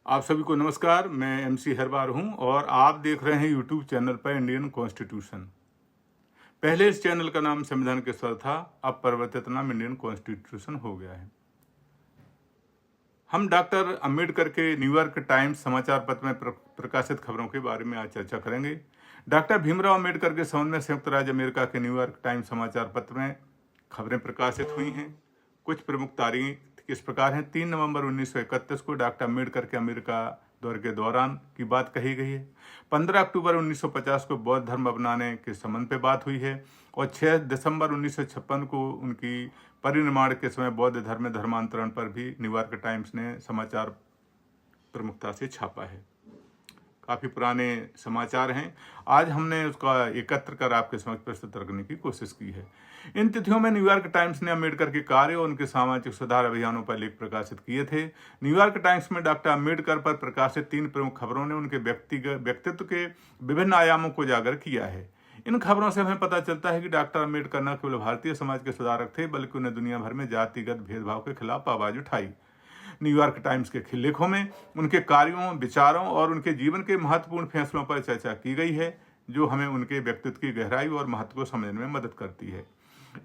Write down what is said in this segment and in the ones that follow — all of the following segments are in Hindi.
आप सभी को नमस्कार। मैं एमसी हरवार हूं और आप देख रहे हैं यूट्यूब चैनल पर इंडियन कॉन्स्टिट्यूशन। पहले इस चैनल का नाम संविधान के स्वर था, अब परिवर्तित नाम इंडियन कॉन्स्टिट्यूशन हो गया है। हम डॉक्टर अंबेडकर के न्यूयॉर्क टाइम्स समाचार पत्र में प्रकाशित खबरों के बारे में आज चर्चा करेंगे। डॉक्टर भीमराव अंबेडकर के संबंध में संयुक्त राज्य अमेरिका के न्यूयॉर्क टाइम्स समाचार पत्र में खबरें प्रकाशित हुई हैं। कुछ प्रमुख तारीख इस प्रकार हैं। 3 नवंबर 1931 को डॉक्टर अम्बेडकर के अमेरिका दौरे के दौरान की बात कही गई है। 15 अक्टूबर 1950 को बौद्ध धर्म अपनाने के संबंध पे बात हुई है और 6 दिसंबर 1956 को उनकी परिनिर्माण के समय बौद्ध धर्म में धर्मांतरण पर भी न्यूयॉर्क टाइम्स ने समाचार प्रमुखता से छापा है। काफ़ी पुराने समाचार हैं। आज हमने उसका एकत्र कर आपके समक्ष प्रस्तुत करने की कोशिश की है। इन तिथियों में न्यूयॉर्क टाइम्स ने अम्बेडकर के कार्य और उनके सामाजिक सुधार अभियानों पर लेख प्रकाशित किए थे। न्यूयॉर्क टाइम्स में डॉक्टर अम्बेडकर पर प्रकाशित 3 प्रमुख खबरों ने उनके व्यक्तित्व के विभिन्न आयामों को उजागर किया है। इन खबरों से हमें पता चलता है कि डॉक्टर अम्बेडकर न केवल भारतीय समाज के सुधारक थे, बल्कि उन्हें दुनिया भर में जातिगत भेदभाव के खिलाफ आवाज उठाई। न्यूयॉर्क टाइम्स के लेखों में उनके कार्यों, विचारों और उनके जीवन के महत्वपूर्ण फैसलों पर चर्चा की गई है, जो हमें उनके व्यक्तित्व की गहराई और महत्व को समझने में मदद करती है।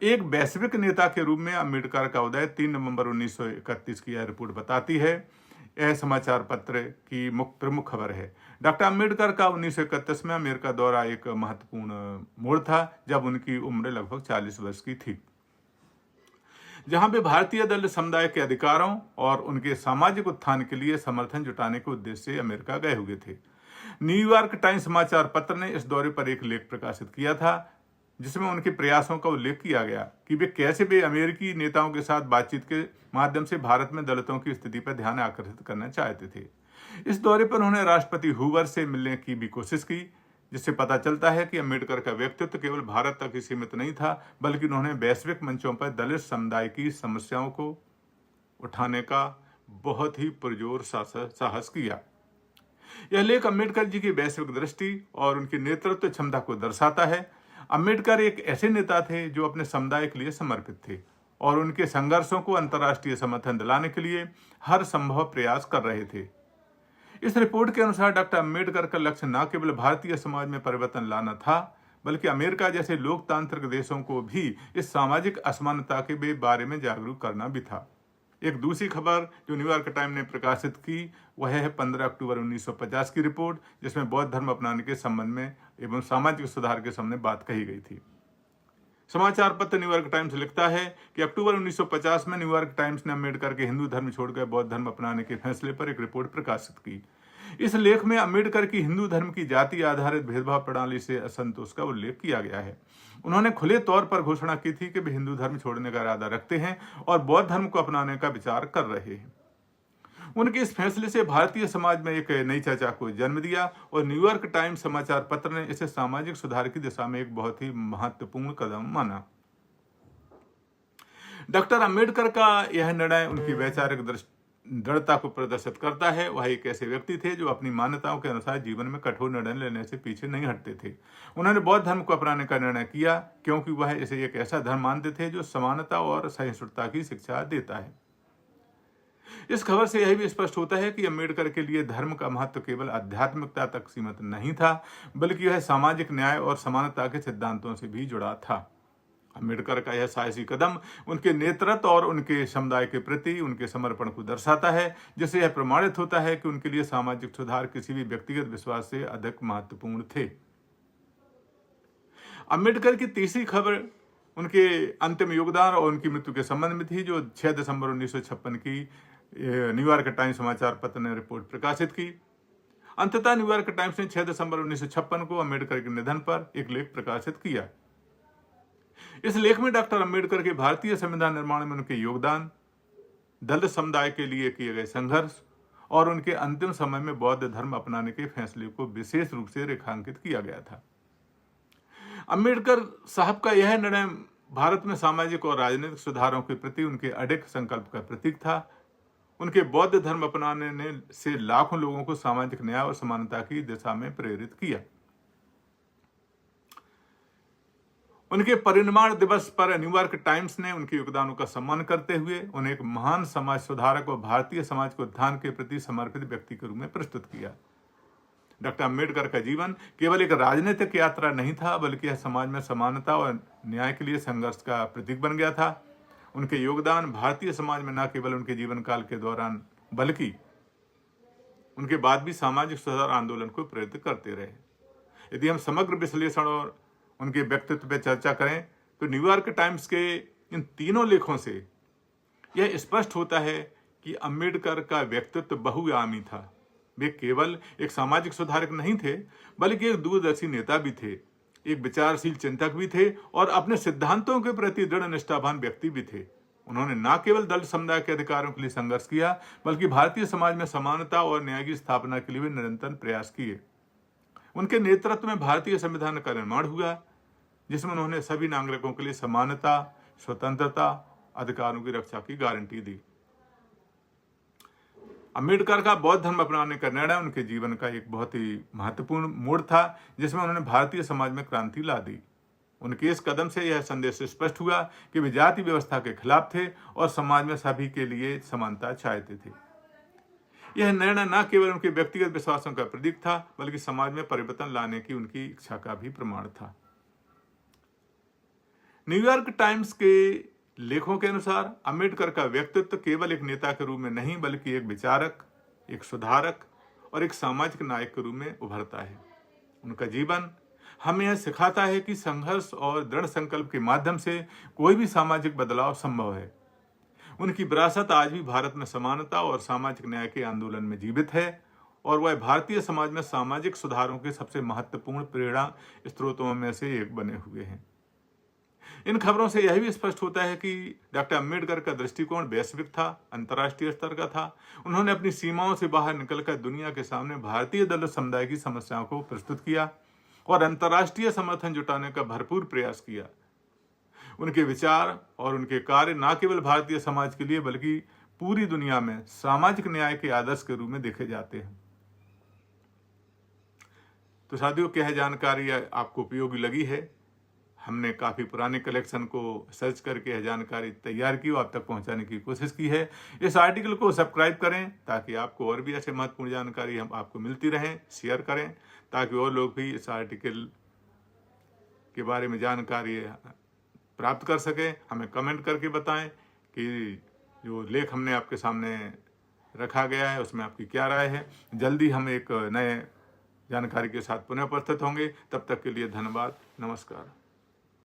एक वैश्विक नेता के रूप में अम्बेडकर का उदय 3 नवंबर 1931 की यह रिपोर्ट बताती है। यह समाचार पत्र की प्रमुख खबर है। डॉक्टर अम्बेडकर का 1931 में अमेरिका दौरा एक महत्वपूर्ण मोड़ था, जब उनकी उम्र लगभग 40 वर्ष की थी, जहां वे भारतीय दलित समुदाय के अधिकारों और उनके सामाजिक उत्थान के लिए समर्थन जुटाने के उद्देश्य से अमेरिका गए हुए थे। न्यूयॉर्क टाइम्स समाचार पत्र ने इस दौरे पर एक लेख प्रकाशित किया था, जिसमें उनके प्रयासों का उल्लेख किया गया कि वे अमेरिकी नेताओं के साथ बातचीत के माध्यम से भारत में दलितों की स्थिति पर ध्यान आकर्षित करना चाहते थे। इस दौरे पर उन्होंने राष्ट्रपति हूवर से मिलने की भी कोशिश की, जिससे पता चलता है कि अम्बेडकर का व्यक्तित्व केवल भारत तक ही सीमित नहीं था, बल्कि उन्होंने वैश्विक मंचों पर दलित समुदाय की समस्याओं को उठाने का बहुत ही पुरजोर साहस किया। यह लेख अम्बेडकर जी की वैश्विक दृष्टि और उनकी नेतृत्व क्षमता को दर्शाता है। अम्बेडकर एक ऐसे नेता थे जो अपने समुदाय के लिए समर्पित थे और उनके संघर्षों को अंतर्राष्ट्रीय समर्थन दिलाने के लिए हर संभव प्रयास कर रहे थे। इस रिपोर्ट के अनुसार डॉक्टर अम्बेडकर का लक्ष्य न केवल भारतीय समाज में परिवर्तन लाना था, बल्कि अमेरिका जैसे लोकतांत्रिक देशों को भी इस सामाजिक असमानता के बारे में जागरूक करना भी था। एक दूसरी खबर जो न्यूयॉर्क टाइम ने प्रकाशित की, वह है 15 अक्टूबर 1950 की रिपोर्ट, जिसमें बौद्ध धर्म अपनाने के संबंध में एवं सामाजिक सुधार के संबंध में बात कही गई थी। समाचार पत्र न्यूयॉर्क टाइम्स लिखता है कि अक्टूबर 1950 में न्यूयॉर्क टाइम्स ने अम्बेडकर के हिंदू धर्म छोड़कर बौद्ध धर्म अपनाने के फैसले पर एक रिपोर्ट प्रकाशित की। इस लेख में अम्बेडकर की हिंदू धर्म की जाति आधारित भेदभाव प्रणाली से असंतोष का उल्लेख किया गया है। उन्होंने खुले तौर पर घोषणा की थी कि वे हिंदू धर्म छोड़ने का इरादा रखते हैं और बौद्ध धर्म को अपनाने का विचार कर रहे हैं। उनके इस फैसले से भारतीय समाज में एक नई चर्चा को जन्म दिया और न्यूयॉर्क टाइम्स समाचार पत्र ने इसे सामाजिक सुधार की दिशा में एक बहुत ही महत्वपूर्ण कदम माना। डॉक्टर अम्बेडकर का यह निर्णय उनकी वैचारिक दृढ़ता को प्रदर्शित करता है। वह एक ऐसे व्यक्ति थे जो अपनी मान्यताओं के अनुसार जीवन में कठोर निर्णय लेने से पीछे नहीं हटते थे। उन्होंने बौद्ध धर्म को अपनाने का निर्णय किया क्योंकि वह इसे एक ऐसा धर्म मानते थे जो समानता और सहिष्णुता की शिक्षा देता है। इस खबर से यह भी स्पष्ट होता है कि अम्बेडकर के लिए धर्म का महत्व केवल आध्यात्मिकता तक सीमित नहीं था, बल्कि यह सामाजिक न्याय और समानता के सिद्धांतों से भी जुड़ा था। अम्बेडकर का यह साहसी कदम उनके नेतृत्व और उनके समुदाय के प्रति उनके समर्पण को दर्शाता है, जिससे यह प्रमाणित होता है कि उनके लिए सामाजिक सुधार किसी भी व्यक्तिगत विश्वास से अधिक महत्वपूर्ण थे। अम्बेडकर की तीसरी खबर उनके अंतिम योगदान और उनकी मृत्यु के संबंध में थी, जो 6 दिसंबर 1956 की न्यूयॉर्क टाइम्स समाचार पत्र ने रिपोर्ट प्रकाशित की। अंततः न्यूयॉर्क टाइम्स ने 6 दिसंबर 1956 को अम्बेडकर के निधन पर एक लेख प्रकाशित किया। इस लेख में डॉक्टर अम्बेडकर के भारतीय संविधान निर्माण में उनके योगदान, दलित समुदाय के लिए किए गए संघर्ष और उनके अंतिम समय में बौद्ध धर्म अपनाने के फैसले को विशेष रूप से रेखांकित किया गया था। अम्बेडकर साहब का यह निर्णय भारत में सामाजिक और राजनीतिक सुधारों के प्रति उनके अडिग संकल्प का प्रतीक था। उनके बौद्ध धर्म अपनाने ने से लाखों लोगों को सामाजिक न्याय और समानता की दिशा में प्रेरित किया। उनके परिनिर्वाण दिवस पर न्यूयॉर्क टाइम्स ने उनके योगदानों का सम्मान करते हुए उन्हें एक महान समाज सुधारक और भारतीय समाज के उत्थान के प्रति समर्पित व्यक्ति के रूप में प्रस्तुत किया। डॉक्टर अम्बेडकर का जीवन केवल एक राजनीतिक यात्रा नहीं था, बल्कि यह समाज में समानता और न्याय के लिए संघर्ष का प्रतीक बन गया था। उनके योगदान भारतीय समाज में न केवल उनके जीवन काल के दौरान बल्कि उनके बाद भी सामाजिक सुधार आंदोलन को प्रेरित करते रहे। यदि हम समग्र विश्लेषण और उनके व्यक्तित्व पर चर्चा करें तो न्यूयॉर्क टाइम्स के इन तीनों लेखों से यह स्पष्ट होता है कि अम्बेडकर का व्यक्तित्व बहुआयामी था। वे केवल एक सामाजिक सुधारक नहीं थे, बल्कि एक दूरदर्शी नेता भी थे, एक विचारशील चिंतक भी थे और अपने सिद्धांतों के प्रति दृढ़ निष्ठावान व्यक्ति भी थे। उन्होंने न केवल दलित समुदाय के अधिकारों के लिए संघर्ष किया, बल्कि भारतीय समाज में समानता और न्याय की स्थापना के लिए भी निरंतर प्रयास किए। उनके नेतृत्व में भारतीय संविधान का निर्माण हुआ, जिसमें उन्होंने सभी नागरिकों के लिए समानता, स्वतंत्रता, अधिकारों की रक्षा की गारंटी दी। अम्बेडकर का बौद्ध धर्म अपनाने का निर्णय उनके जीवन का एक बहुत ही महत्वपूर्ण मोड़ था, जिसमें उन्होंने भारतीय समाज में क्रांति ला दी। उनके इस कदम से यह संदेश स्पष्ट हुआ कि वे जाति व्यवस्था के खिलाफ थे और समाज में सभी के लिए समानता चाहते थे। यह निर्णय न केवल उनके व्यक्तिगत विश्वासों का प्रतीक था, बल्कि समाज में परिवर्तन लाने की उनकी इच्छा का भी प्रमाण था। न्यूयॉर्क टाइम्स के लेखों के अनुसार अम्बेडकर का व्यक्तित्व केवल एक नेता के रूप में नहीं, बल्कि एक विचारक, एक सुधारक और एक सामाजिक नायक के रूप में उभरता है। उनका जीवन हमें यह सिखाता है कि संघर्ष और दृढ़ संकल्प के माध्यम से कोई भी सामाजिक बदलाव संभव है। उनकी विरासत आज भी भारत में समानता और सामाजिक न्याय के आंदोलन में जीवित है और वह भारतीय समाज में सामाजिक सुधारों के सबसे महत्वपूर्ण प्रेरणा स्रोतों में से एक बने हुए हैं। इन खबरों से यह भी स्पष्ट होता है कि डॉक्टर अम्बेडकर का दृष्टिकोण वैश्विक था, अंतर्राष्ट्रीय स्तर का था। उन्होंने अपनी सीमाओं से बाहर निकलकर दुनिया के सामने भारतीय दलित समुदाय की समस्याओं को प्रस्तुत किया और अंतर्राष्ट्रीय समर्थन जुटाने का भरपूर प्रयास किया। उनके विचार और उनके कार्य न केवल भारतीय समाज के लिए, बल्कि पूरी दुनिया में सामाजिक न्याय के आदर्श के रूप में देखे जाते हैं। तो साथियों, क्या जानकारी आपको उपयोगी लगी है? हमने काफ़ी पुराने कलेक्शन को सर्च करके यह जानकारी तैयार की और आप तक पहुंचाने की कोशिश की है। इस आर्टिकल को सब्सक्राइब करें ताकि आपको और भी ऐसे महत्वपूर्ण जानकारी हम आपको मिलती रहें। शेयर करें ताकि और लोग भी इस आर्टिकल के बारे में जानकारी प्राप्त कर सकें। हमें कमेंट करके बताएं कि जो लेख हमने आपके सामने रखा गया है उसमें आपकी क्या राय है। जल्दी हम एक नए जानकारी के साथ पुनः उपस्थित होंगे। तब तक के लिए धन्यवाद। नमस्कार।